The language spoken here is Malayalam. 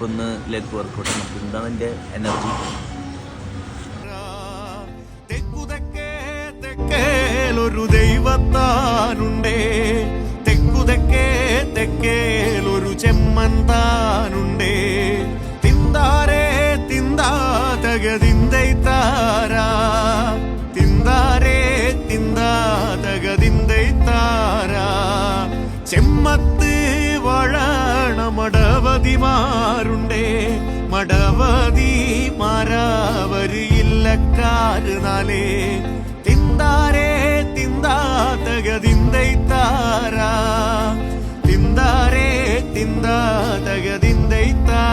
നമുക്കൊന്ന് ലെഗ് വർക്കൗട്ട് നമുക്ക് എന്താണ് എൻ്റെ എനർജി. ഒരു ദൈവത്താനുണ്ടേ, തെക്കുതെക്കേ തെക്കേലൊരു ചെമ്മന്താനുണ്ടേ. തിന്താരേ തിന്താതകതിന്തൈത്താരാ, തിന്താരേ തിന്താതകതിന്തൈത്താരാ. ചെമ്മത്ത് വഴണ മടവതിമാരുണ്ടേ, മടവതി മാരാവരിയില്ലക്കാര് നാലേ. തിന്താരേ തിന്താതകതിന്തൈത്താരാ, തിന്താരേ തിന്താതകതിന്തൈത്താരാ.